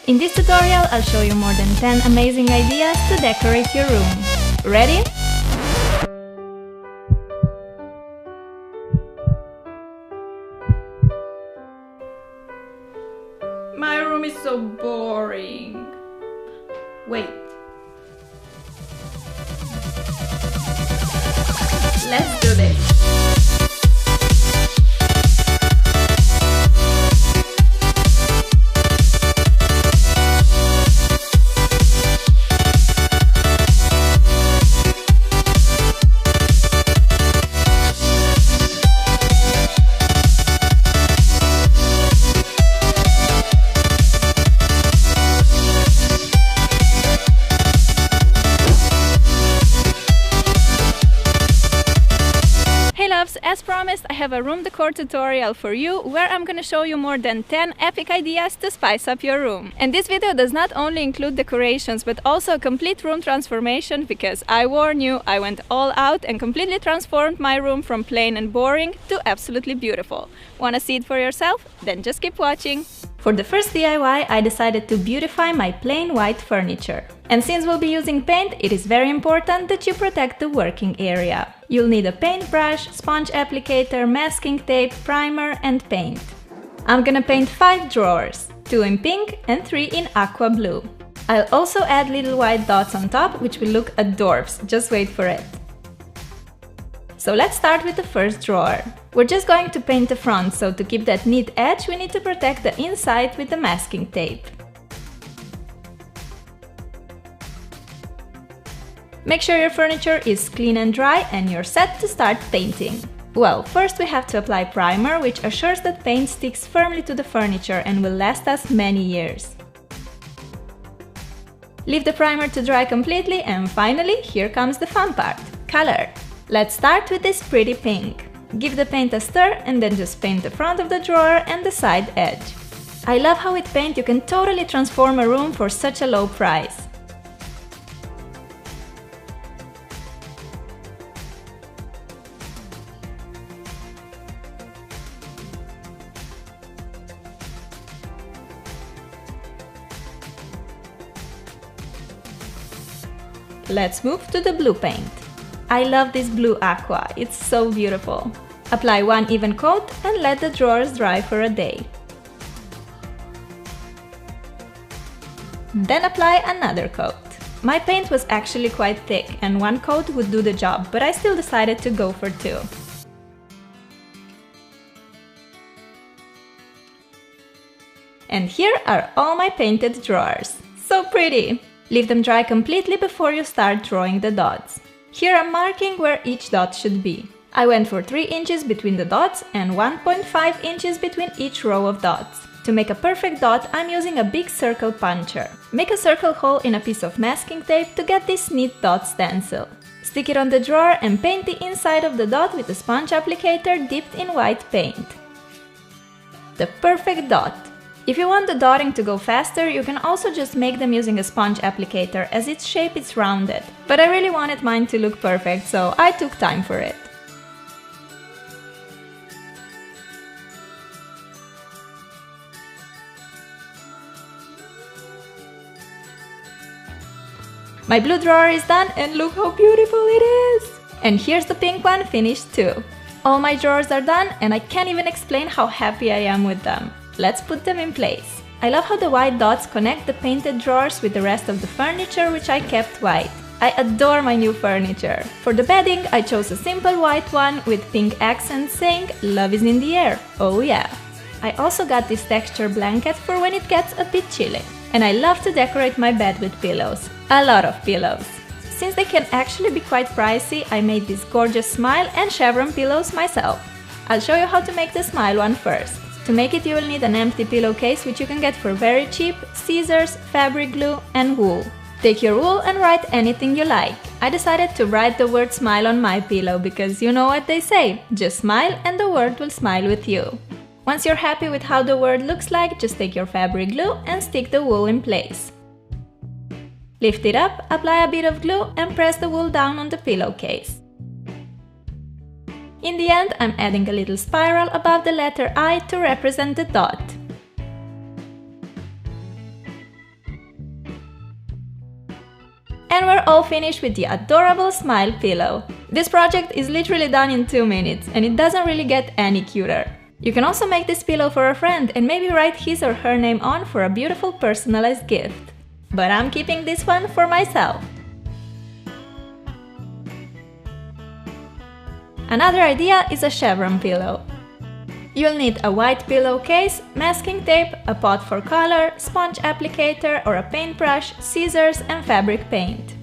In this tutorial, I'll show you more than 10 amazing ideas to decorate your room. Ready? My room is so boring. Wait. Let's do this. As promised, I have a room decor tutorial for you where I'm gonna show you more than 10 epic ideas to spice up your room. And this video does not only include decorations but also a complete room transformation, because I warn you, I went all out and completely transformed my room from plain and boring to absolutely beautiful. Wanna see it for yourself? Then just keep watching. For the first DIY, I decided to beautify my plain white furniture. And since we'll be using paint, it is very important that you protect the working area. You'll need a paintbrush, sponge applicator, masking tape, primer and paint. I'm gonna paint 5 drawers, 2 in pink and 3 in aqua blue. I'll also add little white dots on top, which will look adorbs, just wait for it. So let's start with the first drawer. We're just going to paint the front, so to keep that neat edge, we need to protect the inside with the masking tape. Make sure your furniture is clean and dry and you're set to start painting. Well, first we have to apply primer, which assures that paint sticks firmly to the furniture and will last us many years. Leave the primer to dry completely, and finally, here comes the fun part: color. Let's start with this pretty pink. Give the paint a stir and then just paint the front of the drawer and the side edge. I love how with paint you can totally transform a room for such a low price. Let's move to the blue paint. I love this blue aqua, it's so beautiful. Apply one even coat and let the drawers dry for a day. Then apply another coat. My paint was actually quite thick and one coat would do the job, but I still decided to go for 2. And here are all my painted drawers. So pretty! Leave them dry completely before you start drawing the dots. Here I'm marking where each dot should be. I went for 3 inches between the dots and 1.5 inches between each row of dots. To make a perfect dot, I'm using a big circle puncher. Make a circle hole in a piece of masking tape to get this neat dot stencil. Stick it on the drawer and paint the inside of the dot with a sponge applicator dipped in white paint. The perfect dot! If you want the dotting to go faster, you can also just make them using a sponge applicator, as its shape is rounded. But I really wanted mine to look perfect, so I took time for it. My blue drawer is done and look how beautiful it is! And here's the pink one finished too. All my drawers are done and I can't even explain how happy I am with them. Let's put them in place. I love how the white dots connect the painted drawers with the rest of the furniture, which I kept white. I adore my new furniture. For the bedding, I chose a simple white one with pink accents saying "Love is in the air." Oh yeah! I also got this texture blanket for when it gets a bit chilly. And I love to decorate my bed with pillows. A lot of pillows. Since they can actually be quite pricey, I made this gorgeous smile and chevron pillows myself. I'll show you how to make the smile one first. To make it, you will need an empty pillowcase, which you can get for very cheap, scissors, fabric glue and wool. Take your wool and write anything you like. I decided to write the word smile on my pillow because you know what they say, just smile and the word will smile with you. Once you're happy with how the word looks like, just take your fabric glue and stick the wool in place. Lift it up, apply a bit of glue and press the wool down on the pillowcase. In the end, I'm adding a little spiral above the letter I to represent the dot. And we're all finished with the adorable smile pillow. This project is literally done in 2 minutes, and it doesn't really get any cuter. You can also make this pillow for a friend and maybe write his or her name on for a beautiful personalized gift. But I'm keeping this one for myself. Another idea is a chevron pillow. You'll need a white pillowcase, masking tape, a pot for color, sponge applicator or a paintbrush, scissors and fabric paint.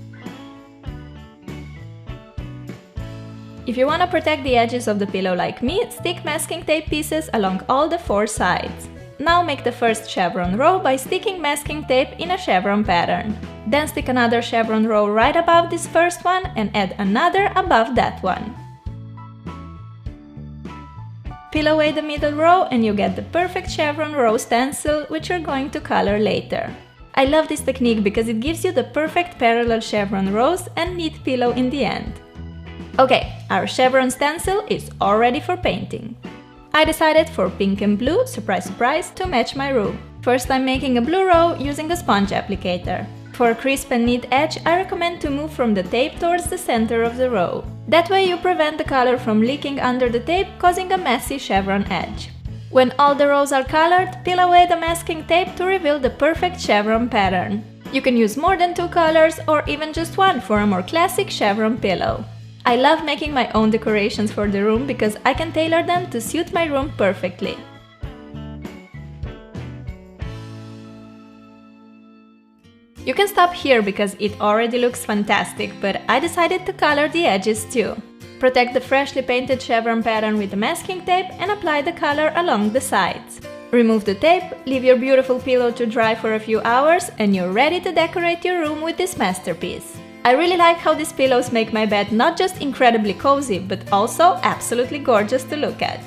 If you want to protect the edges of the pillow like me, stick masking tape pieces along all the 4 sides. Now make the first chevron row by sticking masking tape in a chevron pattern. Then stick another chevron row right above this first one and add another above that one. Peel away the middle row and you get the perfect chevron row stencil, which you're going to color later. I love this technique because it gives you the perfect parallel chevron rows and neat pillow in the end. Okay, our chevron stencil is all ready for painting. I decided for pink and blue, surprise surprise, to match my room. First I'm making a blue row using a sponge applicator. For a crisp and neat edge, I recommend to move from the tape towards the center of the row. That way you prevent the color from leaking under the tape, causing a messy chevron edge. When all the rows are colored, peel away the masking tape to reveal the perfect chevron pattern. You can use more than 2 colors or even just one for a more classic chevron pillow. I love making my own decorations for the room because I can tailor them to suit my room perfectly. You can stop here because it already looks fantastic, but I decided to color the edges too. Protect the freshly painted chevron pattern with the masking tape and apply the color along the sides. Remove the tape, leave your beautiful pillow to dry for a few hours, and you're ready to decorate your room with this masterpiece. I really like how these pillows make my bed not just incredibly cozy, but also absolutely gorgeous to look at.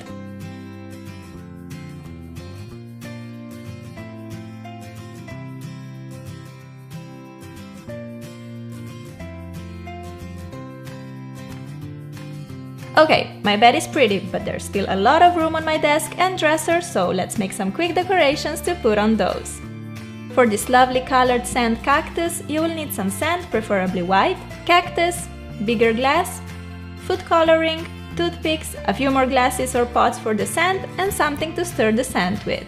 Okay, my bed is pretty, but there's still a lot of room on my desk and dresser, so let's make some quick decorations to put on those. For this lovely colored sand cactus, you will need some sand, preferably white, cactus, bigger glass, food coloring, toothpicks, a few more glasses or pots for the sand, and something to stir the sand with.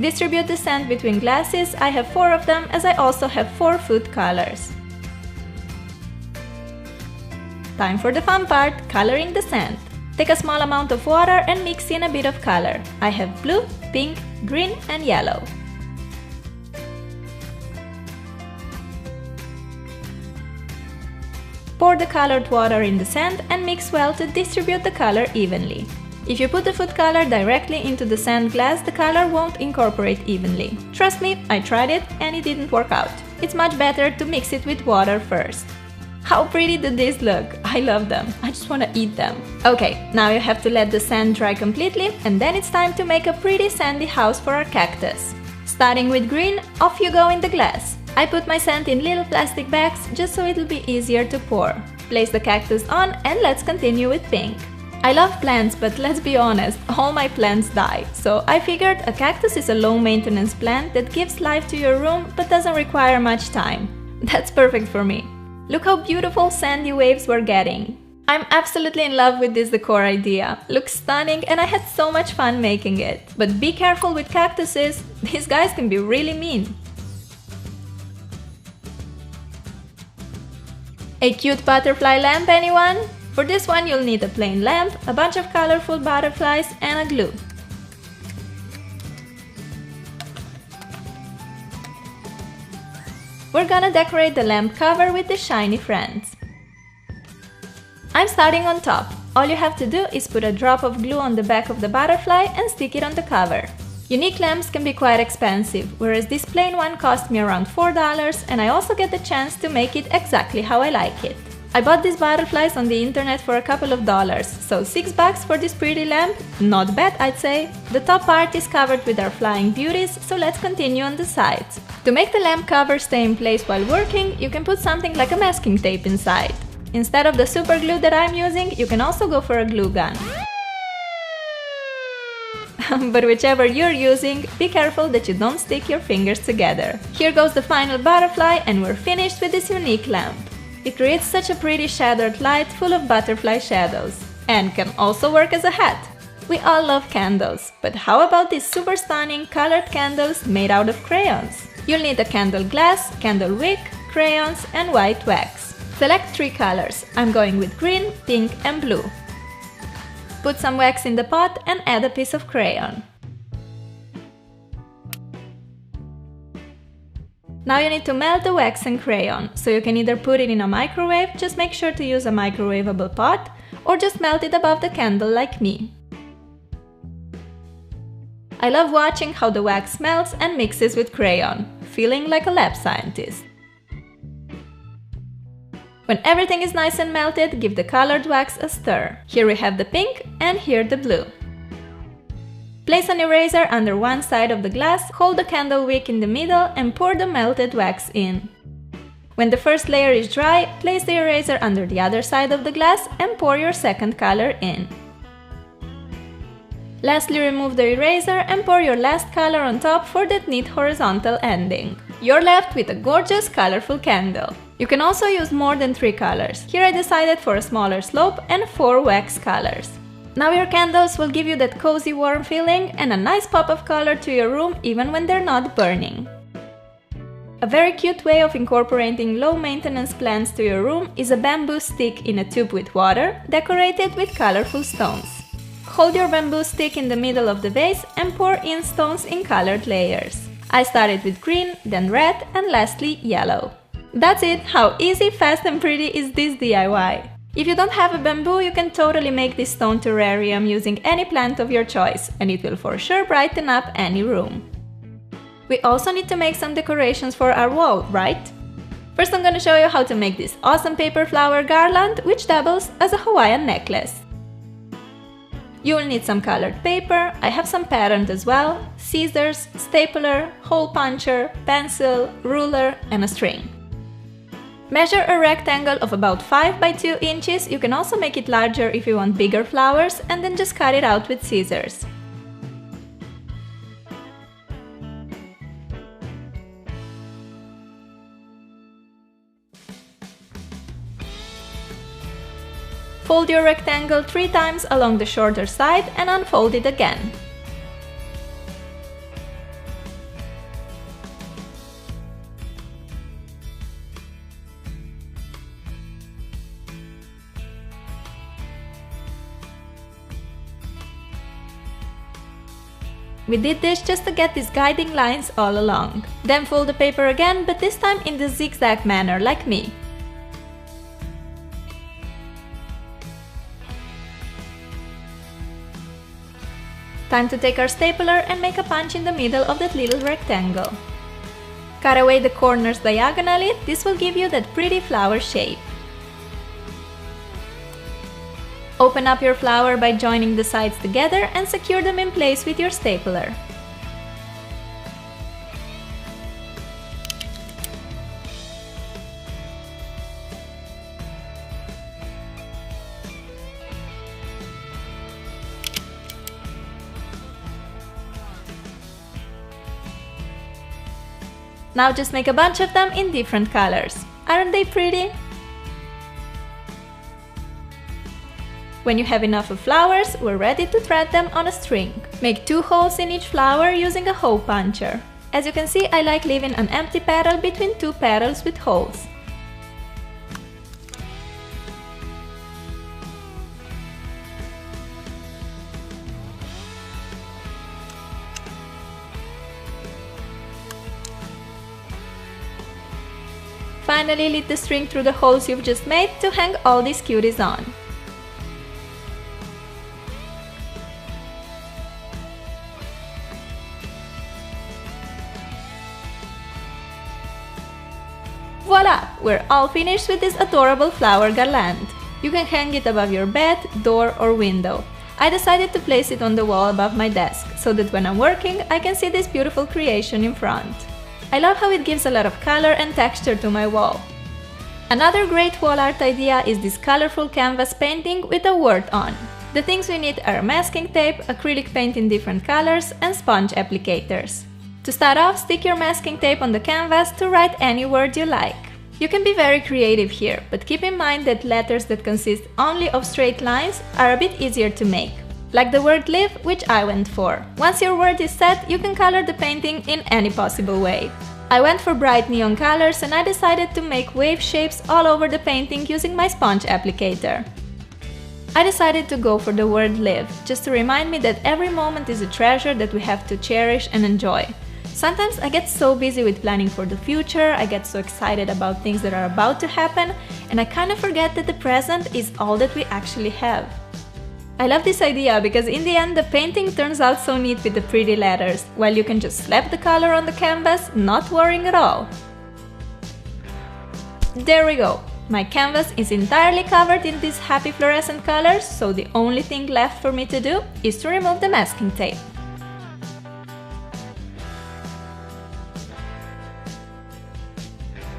Distribute the sand between glasses. I have 4 of them, as I also have 4 food colors. Time for the fun part, coloring the sand. Take a small amount of water and mix in a bit of color. I have blue, pink, green and yellow. Pour the colored water in the sand and mix well to distribute the color evenly. If you put the food color directly into the sand glass, the color won't incorporate evenly. Trust me, I tried it and it didn't work out. It's much better to mix it with water first. How pretty do these look? I love them. I just want to eat them. Okay, now you have to let the sand dry completely and then it's time to make a pretty sandy house for our cactus. Starting with green, off you go in the glass. I put my sand in little plastic bags just so it'll be easier to pour. Place the cactus on and let's continue with pink. I love plants, but let's be honest, all my plants die. So I figured a cactus is a low maintenance plant that gives life to your room but doesn't require much time. That's perfect for me. Look how beautiful sandy waves we're getting. I'm absolutely in love with this decor idea. Looks stunning and I had so much fun making it. But be careful with cactuses, these guys can be really mean. A cute butterfly lamp, anyone? For this one you'll need a plain lamp, a bunch of colorful butterflies and a glue. We're gonna decorate the lamp cover with the shiny friends. I'm starting on top. All you have to do is put a drop of glue on the back of the butterfly and stick it on the cover. Unique lamps can be quite expensive, whereas this plain one cost me around $4 and I also get the chance to make it exactly how I like it. I bought these butterflies on the internet for a couple of dollars, so $6 for this pretty lamp? Not bad, I'd say. The top part is covered with our flying beauties, so let's continue on the sides. To make the lamp cover stay in place while working, you can put something like a masking tape inside. Instead of the super glue that I'm using, you can also go for a glue gun. But whichever you're using, be careful that you don't stick your fingers together. Here goes the final butterfly and we're finished with this unique lamp. It creates such a pretty shadowed light full of butterfly shadows, and can also work as a hat. We all love candles, but how about these super stunning colored candles made out of crayons? You'll need a candle glass, candle wick, crayons, and white wax. Select 3 colors. I'm going with green, pink, and blue. Put some wax in the pot and add a piece of crayon. Now you need to melt the wax and crayon, so you can either put it in a microwave, just make sure to use a microwavable pot, or just melt it above the candle like me. I love watching how the wax melts and mixes with crayon, feeling like a lab scientist. When everything is nice and melted, give the colored wax a stir. Here we have the pink and here the blue. Place an eraser under one side of the glass, hold the candle wick in the middle and pour the melted wax in. When the first layer is dry, place the eraser under the other side of the glass and pour your second color in. Lastly, remove the eraser and pour your last color on top for that neat horizontal ending. You're left with a gorgeous, colorful candle. You can also use more than 3 colors. Here I decided for a smaller slope and 4 wax colors. Now your candles will give you that cozy warm feeling and a nice pop of color to your room even when they're not burning. A very cute way of incorporating low-maintenance plants to your room is a bamboo stick in a tube with water, decorated with colorful stones. Hold your bamboo stick in the middle of the vase and pour in stones in colored layers. I started with green, then red, and lastly yellow. That's it! How easy, fast and pretty is this DIY! If you don't have a bamboo, you can totally make this stone terrarium using any plant of your choice, and it will for sure brighten up any room. We also need to make some decorations for our wall, right? First I'm gonna show you how to make this awesome paper flower garland, which doubles as a Hawaiian necklace. You will need some colored paper, I have some patterned as well, scissors, stapler, hole puncher, pencil, ruler, and a string. Measure a rectangle of about 5 by 2 inches, you can also make it larger if you want bigger flowers, and then just cut it out with scissors. Fold your rectangle 3 times along the shorter side and unfold it again. We did this just to get these guiding lines all along. Then fold the paper again, but this time in the zigzag manner, like me. Time to take our stapler and make a punch in the middle of that little rectangle. Cut away the corners diagonally, this will give you that pretty flower shape. Open up your flower by joining the sides together and secure them in place with your stapler. Now just make a bunch of them in different colors. Aren't they pretty? When you have enough of flowers, we're ready to thread them on a string. Make 2 holes in each flower using a hole puncher. As you can see, I like leaving an empty petal between 2 petals with holes. Finally, lead the string through the holes you've just made to hang all these cuties on. Voila! We're all finished with this adorable flower garland. You can hang it above your bed, door or window. I decided to place it on the wall above my desk, so that when I'm working, I can see this beautiful creation in front. I love how it gives a lot of color and texture to my wall. Another great wall art idea is this colorful canvas painting with a word on. The things we need are masking tape, acrylic paint in different colors, and sponge applicators. To start off, stick your masking tape on the canvas to write any word you like. You can be very creative here, but keep in mind that letters that consist only of straight lines are a bit easier to make. Like the word live, which I went for. Once your word is set, you can color the painting in any possible way. I went for bright neon colors and I decided to make wave shapes all over the painting using my sponge applicator. I decided to go for the word live, just to remind me that every moment is a treasure that we have to cherish and enjoy. Sometimes I get so busy with planning for the future, I get so excited about things that are about to happen, and I kind of forget that the present is all that we actually have. I love this idea because in the end the painting turns out so neat with the pretty letters, while you can just slap the color on the canvas, not worrying at all. There we go! My canvas is entirely covered in these happy fluorescent colors, so the only thing left for me to do is to remove the masking tape.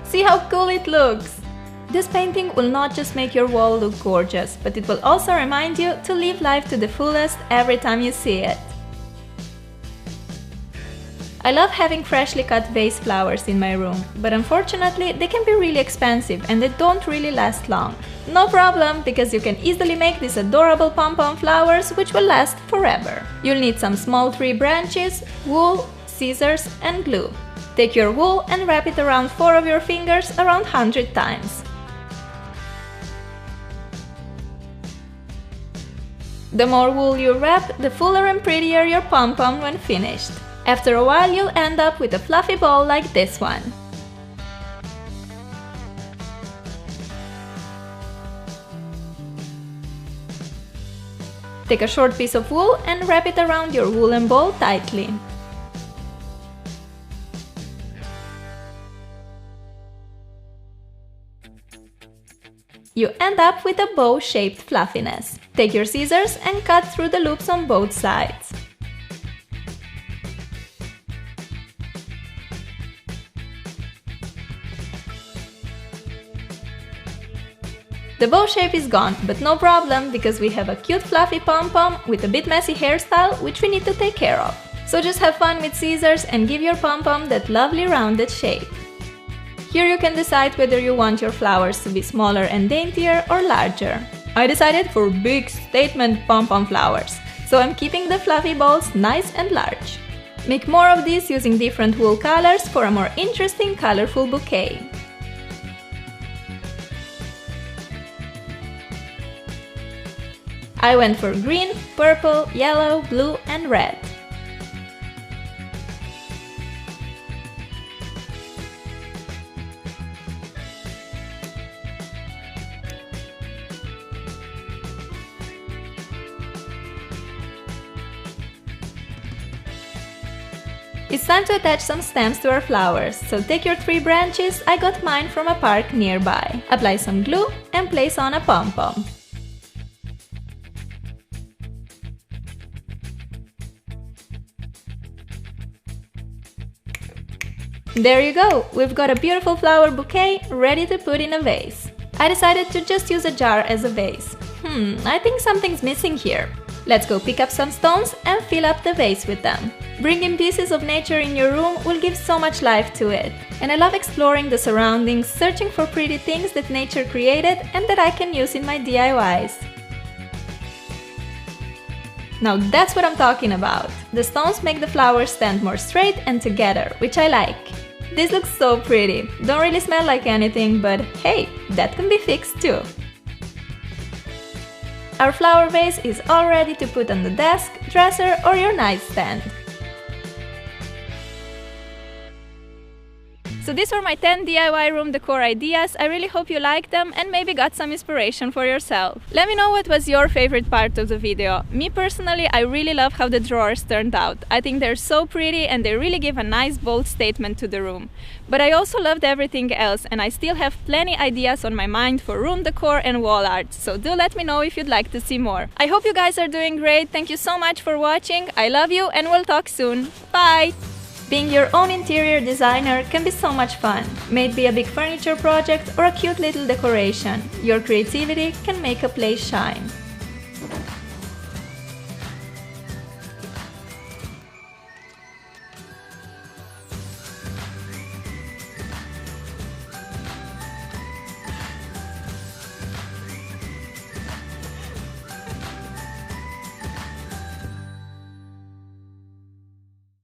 See how cool it looks! This painting will not just make your wall look gorgeous, but it will also remind you to live life to the fullest every time you see it. I love having freshly cut vase flowers in my room, but unfortunately they can be really expensive and they don't really last long. No problem, because you can easily make these adorable pom-pom flowers which will last forever. You'll need some small tree branches, wool, scissors and glue. Take your wool and wrap it around 4 of your fingers around 100 times. The more wool you wrap, the fuller and prettier your pom-pom when finished. After a while you'll end up with a fluffy ball like this one. Take a short piece of wool and wrap it around your woolen ball tightly. You end up with a bow-shaped fluffiness. Take your scissors and cut through the loops on both sides. The bow shape is gone, but no problem, because we have a cute fluffy pom-pom with a bit messy hairstyle which we need to take care of. So just have fun with scissors and give your pom-pom that lovely rounded shape. Here you can decide whether you want your flowers to be smaller and daintier or larger. I decided for big statement pom-pom flowers, so I'm keeping the fluffy balls nice and large. Make more of these using different wool colors for a more interesting colorful bouquet. I went for green, purple, yellow, blue and red. It's time to attach some stems to our flowers, so take your 3 branches, I got mine from a park nearby. Apply some glue and place on a pom-pom. There you go! We've got a beautiful flower bouquet ready to put in a vase. I decided to just use a jar as a vase. I think something's missing here. Let's go pick up some stones and fill up the vase with them. Bringing pieces of nature in your room will give so much life to it. And I love exploring the surroundings, searching for pretty things that nature created and that I can use in my DIYs. Now that's what I'm talking about. The stones make the flowers stand more straight and together, which I like. This looks so pretty. Don't really smell like anything, but hey, that can be fixed too. Our flower vase is all ready to put on the desk, dresser or your nightstand. So these were my 10 DIY room decor ideas. I really hope you liked them and maybe got some inspiration for yourself. Let me know what was your favorite part of the video. Me personally, I really love how the drawers turned out. I think they're so pretty and they really give a nice bold statement to the room. But I also loved everything else and I still have plenty ideas on my mind for room decor and wall art. So do let me know if you'd like to see more. I hope you guys are doing great. Thank you so much for watching. I love you and we'll talk soon. Bye! Being your own interior designer can be so much fun. May it be a big furniture project or a cute little decoration, your creativity can make a place shine.